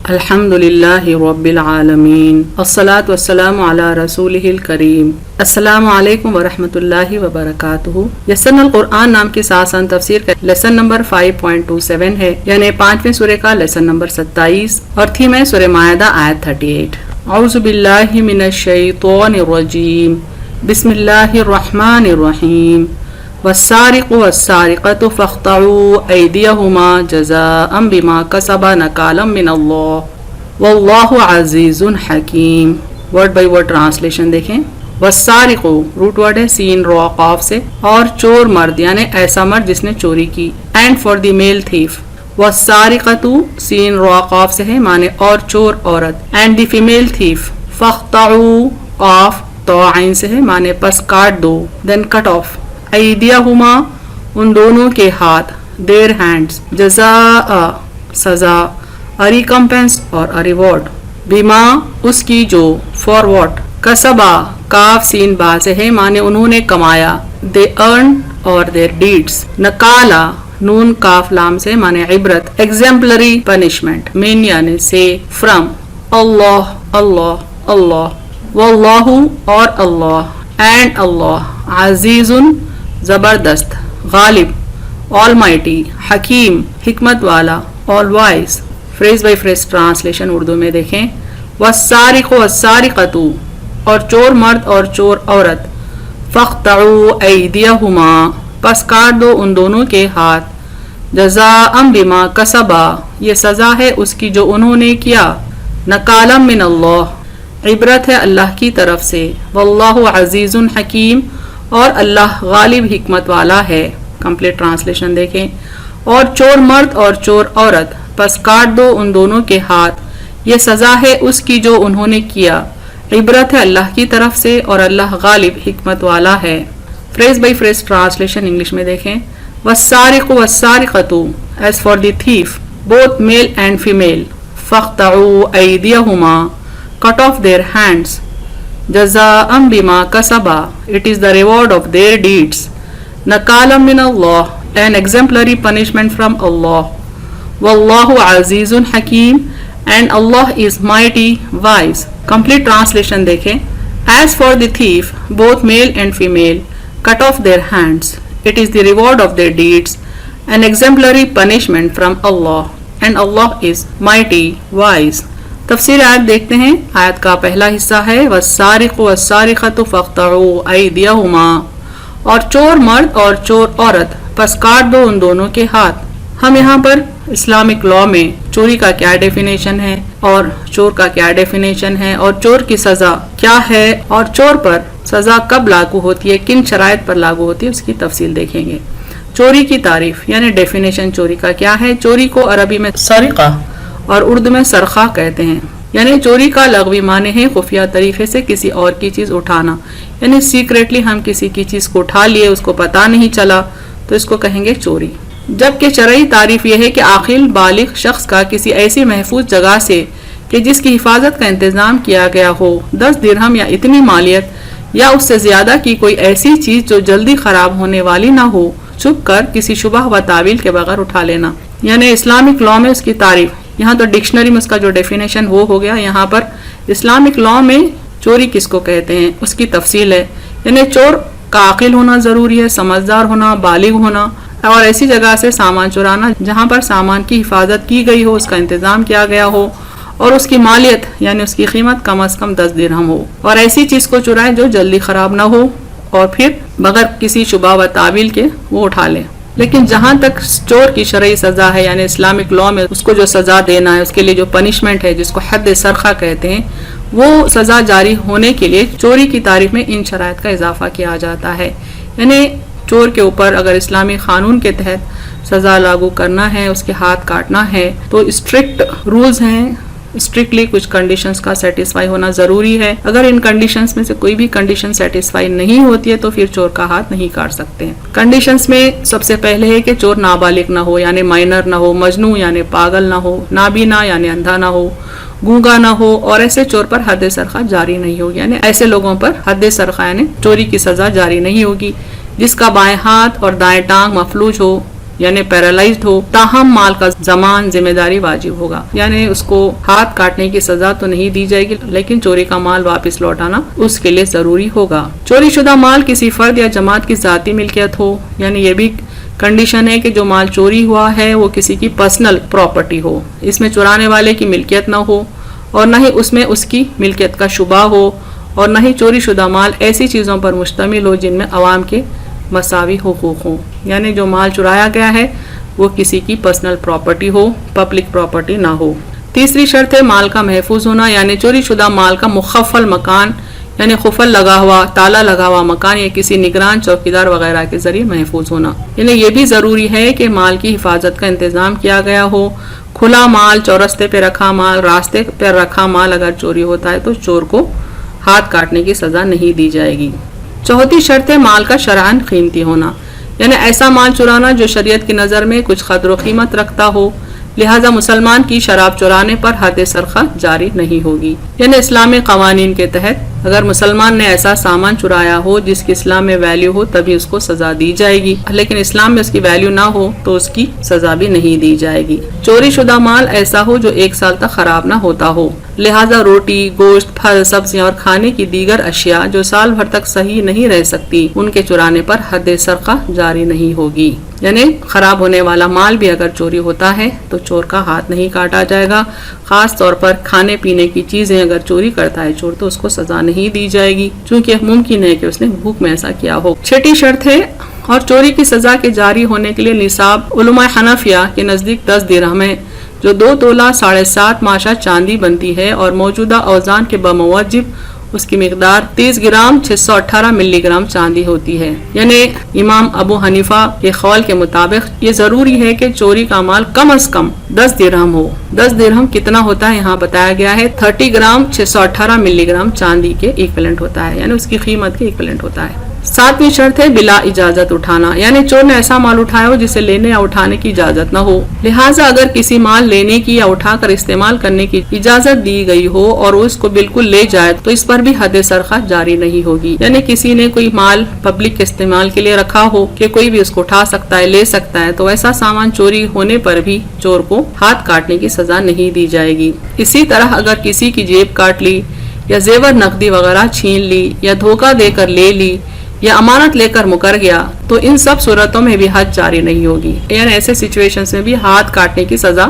الحمدللہ رب العالمین الصلاۃ والسلام علی رسولہ الکریم۔ السلام علیکم ورحمۃ اللہ وبرکاتہ۔ یسن القرآن نام کی آسان تفسیر کا لیسن نمبر 5.27 ہے، یعنی 5ویں سورہ کا لیسن نمبر 27 اور تھیم ہے سورہ مائدہ آیت 38۔ اعوذ باللہ من الشیطان الرجیم، بسم اللہ الرحمن الرحیم۔ والسارق والسارقة فاقطعوا أيديهما جزاء بما كسبا نكالا من الله والله عزيز حكيم۔ ورڈ بائی ورڈ ٹرانسلیشن دیکھیں۔ والسارق روٹ ورڈ ہے سین را قاف سے، اور چور مرد یعنی ایسا مرد جس نے چوری کی، اینڈ فار دی میل تھیف۔ والسارقة سین را قاف سے ہے معنی اور چور عورت، اینڈ دی فیمیل تھیف۔ فاقطعوا قاف تو عین سے ہے معنی پس کاٹ دو، دین کٹ آف۔ ایدیہما ان دونوں کے ہاتھ، دیر ہینڈز، جزاء سزا، ریکمپنس اور ریوارڈ، بما اس کی جو، فار واٹ، کسبا کاف سین با سے ہے معنی انہوں نے کمایا، دے ارن اور دیر ڈیڈس۔ نکالا نون کاف لام سے معنی عبرت، ایگزمپلری پنشمنٹ، مین یعنی سے، فرام، اللہ اللہ اللہ، واللہ اور اللہ، اینڈ اللہ، عزیز زبردست، غالب، آل مائٹی، حکیم حکمت والا، all wise. Phrase by phrase translation Urdu میں دیکھیں۔ والسارق والسارقۃ اور چور مرد اور چور عورت، فاقطعوا ایدیہما پس کاٹ دو ان دونوں کے ہاتھ، جزاء بما کسبا یہ سزا ہے اس کی جو انہوں نے کیا، نکالا من اللہ عبرت ہے اللہ کی طرف سے، واللہ عزیز حکیم اور اللہ غالب حکمت والا ہے۔ کمپلیٹ ٹرانسلیشن دیکھیں۔ اور چور مرد اور چور عورت پس کاٹ دو ان دونوں کے ہاتھ، یہ سزا ہے اس کی جو انہوں نے کیا، عبرت ہے اللہ کی طرف سے اور اللہ غالب حکمت والا ہے۔ Phrase by phrase translation English میں دیکھیں۔ والسارق والسارقۃ as for the thief both male and female, فاقطعوا ایدیہما کٹ آف دیئر ہینڈس، جزاء بما کسبا it is the reward of their deeds، نکالا من اللہ an exemplary punishment from Allah، واللہ عزیز حکیم and Allah is mighty wise۔ complete translation دیکھیں۔ as for the thief both male and female cut off their hands، it is the reward of their deeds an exemplary punishment from Allah and Allah is mighty wise۔ تفسیر آیت دیکھتے ہیں۔ آیت کا پہلا حصہ ہے والسارق والسارقۃ فاقطعوا ایدیہما، اور چور مرد اور چور عورت پس کاٹ دو ان دونوں کے ہاتھ۔ ہم یہاں پر اسلامک لاء میں چوری کا کیا ڈیفینیشن ہے اور چور کا کیا ڈیفینیشن ہے اور چور کی سزا کیا ہے اور چور پر سزا کب لاگو ہوتی ہے، کن شرائط پر لاگو ہوتی ہے، اس کی تفصیل دیکھیں گے۔ چوری کی تعریف یعنی ڈیفینیشن چوری کا کیا ہے۔ چوری کو عربی میں سرقہ اور اردو میں سرقہ کہتے ہیں، یعنی چوری کا لغوی معنی ہے خفیہ طریقے سے کسی اور کی چیز اٹھانا، یعنی سیکریٹلی ہم کسی کی چیز کو اٹھا لیے، اس کو پتہ نہیں چلا تو اس کو کہیں گے چوری۔ جبکہ شرعی تعریف یہ ہے کہ عاقل بالغ شخص کا کسی ایسی محفوظ جگہ سے کہ جس کی حفاظت کا انتظام کیا گیا ہو 10 درہم یا اتنی مالیت یا اس سے زیادہ کی کوئی ایسی چیز جو جلدی خراب ہونے والی نہ ہو، چھپ کر کسی شبہ و تعویل کے بغیر اٹھا لینا، یعنی اسلامک لاء میں اس کی تعریف۔ یہاں تو ڈکشنری میں اس کا جو ڈیفینیشن وہ ہو گیا، یہاں پر اسلامک لاء میں چوری کس کو کہتے ہیں اس کی تفصیل ہے، یعنی چور کا عاقل ہونا ضروری ہے، سمجھدار ہونا، بالغ ہونا، اور ایسی جگہ سے سامان چرانا جہاں پر سامان کی حفاظت کی گئی ہو، اس کا انتظام کیا گیا ہو، اور اس کی مالیت یعنی اس کی قیمت کم از کم 10 درہم ہو، اور ایسی چیز کو چرائے جو جلدی خراب نہ ہو اور پھر بغیر کسی شبہ و تعویل کے وہ اٹھا لے۔ لیکن جہاں تک چور کی شرعی سزا ہے یعنی اسلامک لاء میں اس کو جو سزا دینا ہے، اس کے لیے جو پنشمنٹ ہے جس کو حد سرقہ کہتے ہیں، وہ سزا جاری ہونے کے لیے چوری کی تعریف میں ان شرائط کا اضافہ کیا جاتا ہے، یعنی چور کے اوپر اگر اسلامی قانون کے تحت سزا لاگو کرنا ہے، اس کے ہاتھ کاٹنا ہے تو اسٹرکٹ رولز ہیں، اسٹرکٹلی کچھ کنڈیشنز کا سیٹسفائی ہونا ضروری ہے۔ اگر ان کنڈیشنز میں سے کوئی بھی کنڈیشن سیٹسفائی نہیں ہوتی ہے تو پھر چور کا ہاتھ نہیں کاٹ سکتے ہیں۔ کنڈیشنز میں سب سے پہلے ہے کہ چور نابالغ نہ ہو یعنی مائنر نہ ہو، مجنون یعنی پاگل نہ ہو، نابینا یعنی اندھا نہ ہو، گونگا نہ ہو، اور ایسے چور پر حد سرقہ جاری نہیں ہوگی، یعنی ایسے لوگوں پر حد سرقہ یعنی چوری کی سزا جاری نہیں ہوگی جس کا بائیں ہاتھ اور دائیں ٹانگ مفلوج ہو، یعنی پیرالائزڈ ہو، تاہم مال کا ضمان ذمہ داری واجب ہوگا، یعنی اس کو ہاتھ کاٹنے کی سزا تو نہیں دی جائے گی لیکن چوری کا مال واپس لوٹانا اس کے لیے ضروری ہوگا۔ چوری شدہ مال کسی فرد یا جماعت کی ذاتی ملکیت ہو، یعنی یہ بھی کنڈیشن ہے کہ جو مال چوری ہوا ہے وہ کسی کی پرسنل پراپرٹی ہو، اس میں چرانے والے کی ملکیت نہ ہو اور نہ ہی اس میں اس کی ملکیت کا شبہ ہو، اور نہ ہی چوری شدہ مال ایسی چیزوں پر مشتمل ہو جن میں عوام کے مساوی حقوق ہوں، یعنی جو مال چرایا گیا ہے وہ کسی کی پرسنل پراپرٹی ہو، پبلک پراپرٹی نہ ہو۔ تیسری شرط ہے مال کا محفوظ ہونا، یعنی چوری شدہ مال کا مخفل مکان، یعنی خفل لگا ہوا، تالا لگا ہوا مکان یا کسی نگران چوکیدار وغیرہ کے ذریعے محفوظ ہونا، یعنی یہ بھی ضروری ہے کہ مال کی حفاظت کا انتظام کیا گیا ہو۔ کھلا مال، چورستے پہ رکھا مال، راستے پہ رکھا مال اگر چوری ہوتا ہے تو چور کو ہاتھ کاٹنے کی سزا نہیں دی جائے گی۔ چوتھی شرط ہے مال کا شرعاً قیمتی ہونا، یعنی ایسا مال چرانا جو شریعت کی نظر میں کچھ قدر و قیمت رکھتا ہو، لہذا مسلمان کی شراب چرانے پر حد سرقہ جاری نہیں ہوگی، یعنی اسلامی قوانین کے تحت اگر مسلمان نے ایسا سامان چرایا ہو جس کی اسلام میں ویلیو ہو تبھی اس کو سزا دی جائے گی، لیکن اسلام میں اس کی ویلیو نہ ہو تو اس کی سزا بھی نہیں دی جائے گی۔ چوری شدہ مال ایسا ہو جو 1 سال تک خراب نہ ہوتا ہو، لہذا روٹی، گوشت، پھل، سبزیاں اور کھانے کی دیگر اشیاء جو سال بھر تک صحیح نہیں رہ سکتی ان کے چرانے پر حد سرقہ جاری نہیں ہوگی، یعنی خراب ہونے والا مال بھی اگر چوری ہوتا ہے تو چور کا ہاتھ نہیں کاٹا جائے گا۔ خاص طور پر کھانے پینے کی چیزیں اگر چوری کرتا ہے چور تو اس کو سزا نہیں دی جائے گی، چونکہ ممکن ہے کہ اس نے بھوک میں ایسا کیا ہو۔ چھٹی شرط ہے اور چوری کی سزا کے جاری ہونے کے لیے نصاب علماء حنفیہ کے نزدیک 10 درہم ہے، جو 2 تولہ 7.5 ماشا چاندی بنتی ہے، اور موجودہ اوزان کے بموجب اس کی مقدار 30 گرام 618 ملی گرام چاندی ہوتی ہے، یعنی امام ابو حنیفہ کے قول کے مطابق یہ ضروری ہے کہ چوری کا مال کم از کم 10 درہم ہو۔ 10 درہم کتنا ہوتا ہے یہاں بتایا گیا ہے، 30 گرام 618 ملی گرام چاندی کے ایکویلنٹ ہوتا ہے، یعنی اس کی قیمت کے ایکویلنٹ ہوتا ہے۔ 7ویں شرط ہے بلا اجازت اٹھانا، یعنی چور نے ایسا مال اٹھایا ہو جسے لینے یا اٹھانے کی اجازت نہ ہو، لہٰذا اگر کسی مال لینے کی یا اٹھا کر استعمال کرنے کی اجازت دی گئی ہو اور وہ اس کو بالکل لے جائے تو اس پر بھی حد سرقہ جاری نہیں ہوگی، یعنی کسی نے کوئی مال پبلک استعمال کے لیے رکھا ہو کہ کوئی بھی اس کو اٹھا سکتا ہے، لے سکتا ہے، تو ایسا سامان چوری ہونے پر بھی چور کو ہاتھ کاٹنے کی سزا نہیں دی جائے گی۔ اسی طرح اگر کسی کی جیب کاٹ لی یا زیور نقدی وغیرہ چھین لی یا دھوکہ دے کر لے لی یا امانت لے کر مکر گیا تو ان سب صورتوں میں بھی حد جاری نہیں ہوگی، یعنی ایسے سچویشنز میں بھی ہاتھ کاٹنے کی سزا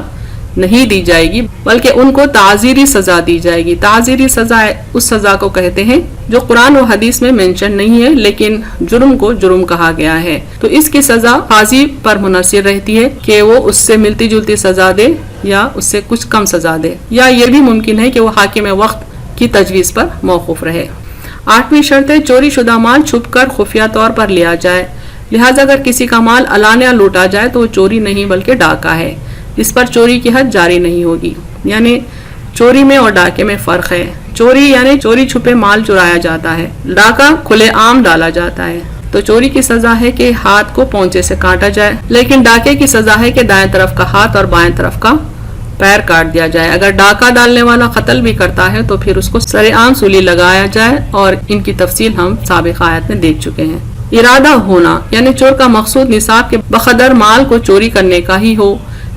نہیں دی جائے گی بلکہ ان کو تعزیری سزا دی جائے گی۔ تعزیری سزا اس سزا کو کہتے ہیں جو قرآن و حدیث میں مینشن نہیں ہے لیکن جرم کو جرم کہا گیا ہے، تو اس کی سزا قاضی پر منحصر رہتی ہے کہ وہ اس سے ملتی جلتی سزا دے یا اس سے کچھ کم سزا دے، یا یہ بھی ممکن ہے کہ وہ حاکم وقت کی تجویز پر موقوف رہے۔ 8ویں شرط ہے چوری شدہ مال چھپ کر خفیہ طور پر لیا جائے، لہٰذا اگر کسی کا مال علانیہ لوٹا جائے تو وہ چوری نہیں بلکہ ڈاکہ ہے، اس پر چوری کی حد جاری نہیں ہوگی، یعنی چوری میں اور ڈاکے میں فرق ہے۔ چوری یعنی چوری چھپے مال چرایا جاتا ہے، ڈاکہ کھلے عام ڈالا جاتا ہے، تو چوری کی سزا ہے کہ ہاتھ کو پونچے سے کاٹا جائے، لیکن ڈاکے کی سزا ہے کہ دائیں طرف کا ہاتھ اور بائیں طرف کا پیر کاٹ دیا جائے۔ اگر ڈاکہ ڈالنے والا قتل بھی کرتا ہے تو پھر اس کو سر عام سولی لگایا جائے، اور ان کی تفصیل ہم سابق آیت میں دیکھ چکے ہیں۔ ارادہ ہونا، یعنی چور کا مقصود نصاب کے بقدر مال کو چوری کرنے کا ہی ہو،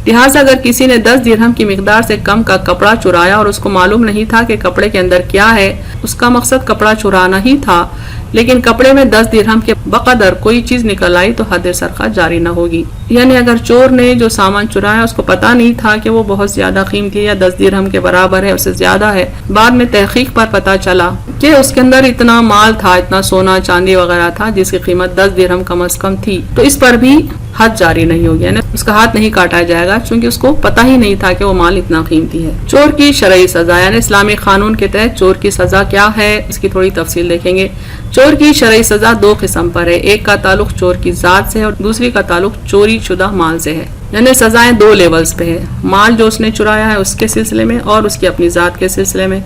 لہٰذا اگر کسی نے 10 درہم کی مقدار سے کم کا کپڑا چرایا اور اس کو معلوم نہیں تھا کہ کپڑے کے اندر کیا ہے، اس کا مقصد کپڑا چرانا ہی تھا، لیکن کپڑے میں 10 درہم کے بقدر کوئی چیز نکل آئی تو حد سرقہ جاری نہ ہوگی، یعنی اگر چور نے جو سامان چرایا اس کو پتہ نہیں تھا کہ وہ بہت زیادہ قیمتی ہے یا 10 درہم کے برابر ہے، اس سے زیادہ ہے، بعد میں تحقیق پر پتہ چلا کہ اس کے اندر اتنا مال تھا، اتنا سونا چاندی وغیرہ تھا جس کی قیمت 10 درہم کم از کم تھی، تو اس پر بھی حد جاری نہیں ہوگی، یعنی اس کا ہاتھ نہیں کاٹا جائے گا چونکہ اس کو پتہ ہی نہیں تھا کہ وہ مال اتنا قیمتی ہے۔ چور کی شرعی سزا، یعنی اسلامی قانون کے تحت چور کی سزا کیا ہے اس کی تھوڑی تفصیل دیکھیں گے۔ چور کی شرعی سزا 2 قسم پر ہے، ایک کا تعلق چور کی ذات سے ہے اور دوسری کا تعلق چوری شدہ مال سے ہے، یعنی سزائیں 2 لیولز پہ ہے، مال جو اس نے چرایا ہے اس کے سلسلے میں اور اس کی اپنی ذات کے سلسلے میں۔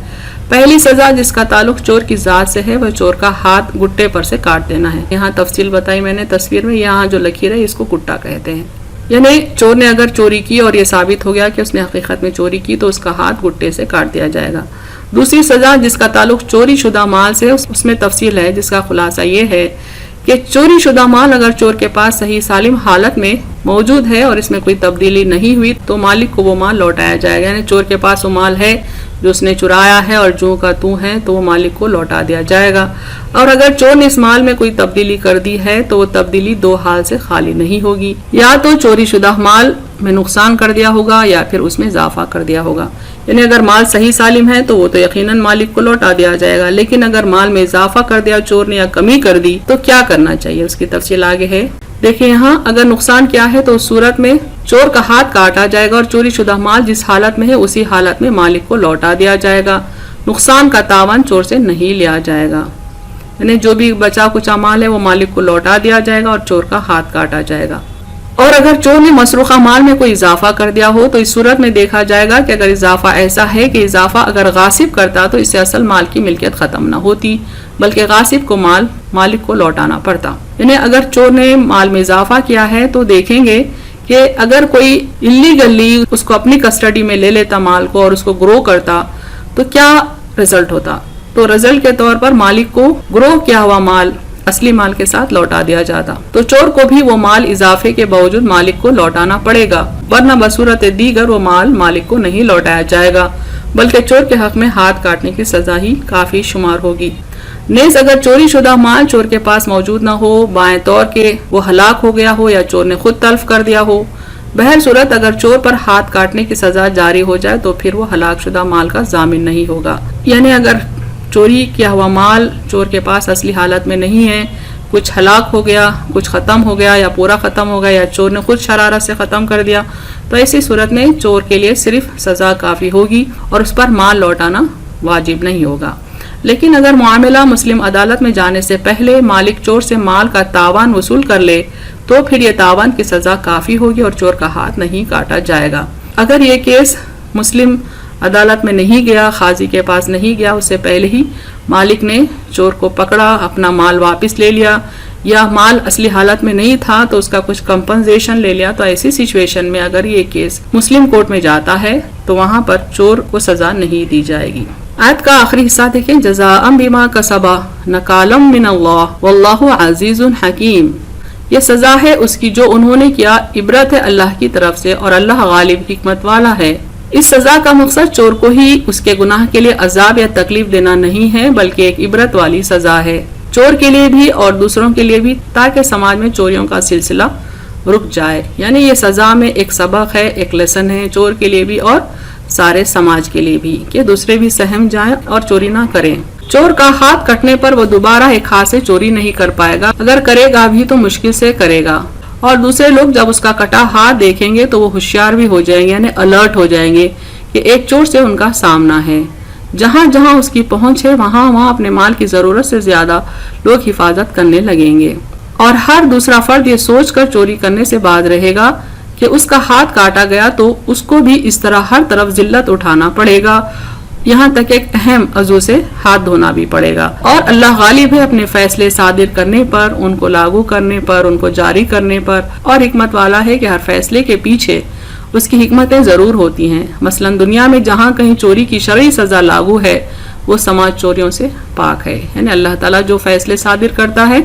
پہلی سزا جس کا تعلق چور کی ذات سے ہے وہ چور کا ہاتھ گٹے پر سے کاٹ دینا ہے، یہاں تفصیل بتائی میں نے تصویر میں، یہاں جو لکیر ہے اس کو گٹا کہتے ہیں، یعنی چور نے اگر چوری کی اور یہ ثابت ہو گیا کہ اس نے حقیقت میں چوری کی تو اس کا ہاتھ گٹے سے کاٹ دیا جائے گا۔ دوسری سزا جس کا تعلق چوری شدہ مال سے اس میں تفصیل ہے، جس کا خلاصہ یہ ہے کہ چوری شدہ مال اگر چور کے پاس صحیح سالم حالت میں موجود ہے اور اس میں کوئی تبدیلی نہیں ہوئی تو مالک کو وہ مال لوٹایا جائے گا. یعنی چور کے پاس وہ مال ہے جو اس نے چرایا ہے اور جو کا تو ہے تو وہ مالک کو لوٹا دیا جائے گا. اور اگر چور نے اس مال میں کوئی تبدیلی کر دی ہے تو وہ تبدیلی دو حال سے خالی نہیں ہوگی. یا تو چوری شدہ مال میں نقصان کر دیا ہوگا یا پھر اس میں اضافہ کر دیا ہوگا. یعنی اگر مال صحیح سالم ہے تو وہ تو یقیناً مالک کو لوٹا دیا جائے گا، لیکن اگر مال میں اضافہ کر دیا چور نے یا کمی کر دی تو کیا کرنا چاہیے، اس کی تفصیل آگے ہے. دیکھیں یہاں اگر نقصان کیا ہے تو اس صورت میں چور کا ہاتھ کاٹا جائے گا اور چوری شدہ مال جس حالت میں ہے اسی حالت میں مالک کو لوٹا دیا جائے گا. نقصان کا تاوان چور سے نہیں لیا جائے گا. یعنی جو بھی بچا کچا مال ہے وہ مالک کو لوٹا دیا جائے گا اور چور کا ہاتھ کاٹا جائے گا. اور اگر چور نے مسروقہ مال میں کوئی اضافہ کر دیا ہو تو اس صورت میں دیکھا جائے گا کہ اگر اضافہ ایسا ہے کہ اضافہ اگر غاصب کرتا تو اس سے اصل مال کی ملکیت ختم نہ ہوتی بلکہ غاصب کو مال مالک کو لوٹانا پڑتا. یعنی اگر چور نے مال میں اضافہ کیا ہے تو دیکھیں گے کہ اگر کوئی اللیگلی اس کو اپنی کسٹڈی میں لے لیتا مال کو اور اس کو گرو کرتا تو کیا رزلٹ ہوتا. تو رزلٹ کے طور پر مالک کو گرو کیا ہوا مال اصلی مال کے ساتھ لوٹا دیا جاتا. تو چور کو بھی وہ مال اضافے کے باوجود مالک کو لوٹانا پڑے گا، ورنہ بصورت دیگر وہ مال مالک کو نہیں لوٹایا جائے گا بلکہ چور کے حق میں ہاتھ کاٹنے کی سزا ہی کافی شمار ہوگی. نیز اگر چوری شدہ مال چور کے پاس موجود نہ ہو، بائیں طور کے وہ ہلاک ہو گیا ہو یا چور نے خود تلف کر دیا ہو، بہر صورت اگر چور پر ہاتھ کاٹنے کی سزا جاری ہو جائے تو پھر وہ ہلاک شدہ مال کا ضامن نہیں ہوگا. یعنی اگر چوری کیا ہوا مال چور کے پاس اصلی حالت میں نہیں ہے، کچھ ہلاک ہو گیا، کچھ ختم ہو گیا یا پورا ختم ہو گیا یا چور نے خود شرارت سے ختم کر دیا، تو ایسی صورت میں چور کے لیے صرف سزا کافی ہوگی اور اس پر مال لوٹانا واجب نہیں ہوگا. لیکن اگر معاملہ مسلم عدالت میں جانے سے پہلے مالک چور سے مال کا تاوان وصول کر لے تو پھر یہ تاوان کی سزا کافی ہوگی اور چور کا ہاتھ نہیں کاٹا جائے گا. اگر یہ کیس مسلم عدالت میں نہیں گیا، قاضی کے پاس نہیں گیا، اس سے پہلے ہی مالک نے چور کو پکڑا، اپنا مال واپس لے لیا یا مال اصلی حالت میں نہیں تھا تو اس کا کچھ کمپنسیشن لے لیا، تو ایسی سچویشن میں اگر یہ کیس مسلم کورٹ میں جاتا ہے تو وہاں پر چور کو سزا نہیں دی جائے گی. آیت کا آخری حصہ دیکھیں، جزاء بما کسبا نکالا من اللہ واللہ عزیز حکیم. یہ سزا ہے اس کی جو انہوں نے کیا، عبرت ہے اللہ کی طرف سے اور اللہ غالب حکمت والا ہے. اس سزا کا مقصد چور کو ہی اس کے گناہ کے لیے عذاب یا تکلیف دینا نہیں ہے بلکہ ایک عبرت والی سزا ہے، چور کے لیے بھی اور دوسروں کے لیے بھی، تاکہ سماج میں چوریوں کا سلسلہ رک جائے. یعنی یہ سزا میں ایک سبق ہے، ایک لیسن ہے چور کے لیے بھی اور سارے سماج کے لیے بھی، کہ دوسرے بھی سہم جائیں اور چوری نہ کریں. چور کا ہاتھ کٹنے پر وہ دوبارہ ایک ہاتھ سے چوری نہیں کر پائے گا، اگر کرے گا بھی تو مشکل سے کرے گا. اور دوسرے لوگ جب اس کا کٹا ہاتھ دیکھیں گے تو وہ ہوشیار بھی ہو جائیں گے، یعنی الرٹ ہو جائیں گے کہ ایک چور سے ان کا سامنا ہے. جہاں جہاں اس کی پہنچ ہے وہاں وہاں اپنے مال کی ضرورت سے زیادہ لوگ حفاظت کرنے لگیں گے. اور ہر دوسرا فرد یہ سوچ کر چوری کرنے سے باز رہے گا کہ اس کا ہاتھ کاٹا گیا تو اس کو بھی اس طرح ہر طرف ذلت اٹھانا پڑے گا، یہاں تک ایک اہم عضو سے ہاتھ دھونا بھی پڑے گا. اور اللہ غالب ہے اپنے فیصلے صادر کرنے پر، ان کو لاگو کرنے پر، ان کو جاری کرنے پر، اور حکمت والا ہے کہ ہر فیصلے کے پیچھے اس کی حکمتیں ضرور ہوتی ہیں. مثلا دنیا میں جہاں کہیں چوری کی شرعی سزا لاگو ہے وہ سماج چوریوں سے پاک ہے. یعنی اللہ تعالیٰ جو فیصلے صادر کرتا ہے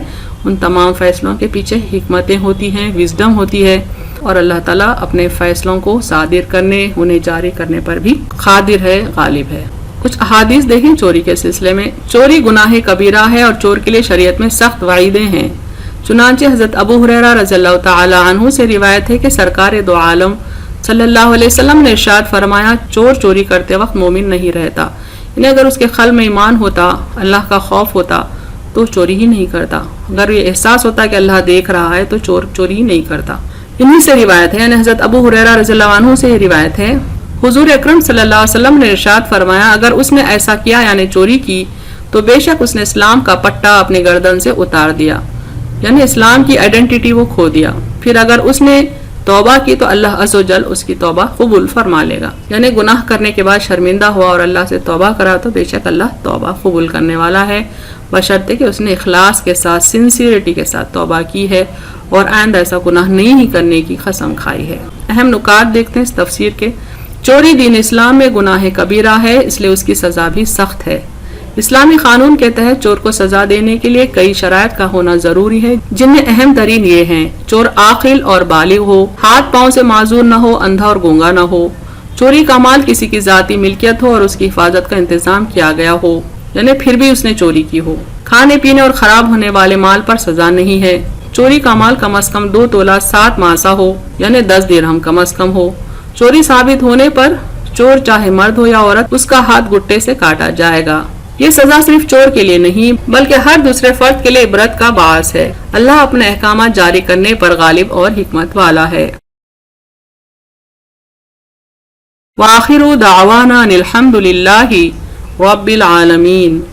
ان تمام فیصلوں کے پیچھے حکمتیں ہوتی ہیں، وزڈم ہوتی ہے، اور اللہ تعالیٰ اپنے فیصلوں کو صادر کرنے، انہیں جاری کرنے پر بھی قادر ہے، غالب ہے. کچھ احادیث دیکھیں چوری کے سلسلے میں. چوری گناہ کبیرہ ہے اور چور کے لیے شریعت میں سخت وعیدیں ہیں. چنانچہ حضرت ابو ہریرہ رضی اللہ تعالی عنہ سے روایت ہے کہ سرکار دو عالم صلی اللہ علیہ وسلم نے ارشاد فرمایا، چور چوری کرتے وقت مومن نہیں رہتا. یعنی اگر اس کے قلب میں ایمان ہوتا، اللہ کا خوف ہوتا تو چوری ہی نہیں کرتا. اگر یہ احساس ہوتا کہ اللہ دیکھ رہا ہے تو چور چوری ہی نہیں کرتا. انہی سے روایت ہے، یعنی حضرت ابو ہریرہ رضی اللہ عنہ سے یہ روایت ہے، حضور اکرم صلی اللہ علیہ وسلم نے ارشاد فرمایا، اگر اس نے ایسا کیا یعنی چوری کی تو بے شک اس نے اسلام کا پٹا اپنی گردن سے اتار دیا، یعنی اسلام کی آئیڈینٹی وہ کھو دیا. پھر اگر اس نے توبہ کی تو اللہ عز و جل اس کی توبہ قبول فرما لے گا. یعنی گناہ کرنے کے بعد شرمندہ ہوا اور اللہ سے توبہ کرا تو بے شک اللہ توبہ قبول کرنے والا ہے، بشرطے کہ اس نے اخلاص کے ساتھ، سنسیئرٹی کے ساتھ توبہ کی ہے اور آئندہ ایسا گناہ نہیں ہی کرنے کی قسم کھائی ہے. اہم نکات دیکھتے ہیں اس تفسیر کے. چوری دین اسلام میں گناہ کبیرہ ہے، اس لیے اس کی سزا بھی سخت ہے. اسلامی قانون کے تحت چور کو سزا دینے کے لیے کئی شرائط کا ہونا ضروری ہے، جن میں اہم ترین یہ ہیں: چور عاقل اور بالغ ہو، ہاتھ پاؤں سے معذور نہ ہو، اندھا اور گونگا نہ ہو، چوری کا مال کسی کی ذاتی ملکیت ہو اور اس کی حفاظت کا انتظام کیا گیا ہو، یعنی پھر بھی اس نے چوری کی ہو۔ کھانے پینے اور خراب ہونے والے مال پر سزا نہیں ہے۔ چوری کا مال کم از کم 2 تولہ 7 ماسہ ہو، یعنی 10 درہم کم از کم ہو۔ چوری ثابت ہونے پر چور چاہے مرد ہو یا عورت، اس کا ہاتھ گٹے سے کاٹا جائے گا۔ یہ سزا صرف چور کے لیے نہیں بلکہ ہر دوسرے فرد کے لیے عبرت کا باعث ہے۔ اللہ اپنے احکامات جاری کرنے پر غالب اور حکمت والا ہے۔ وآخر دعوانا الحمد للہ رب العالمین۔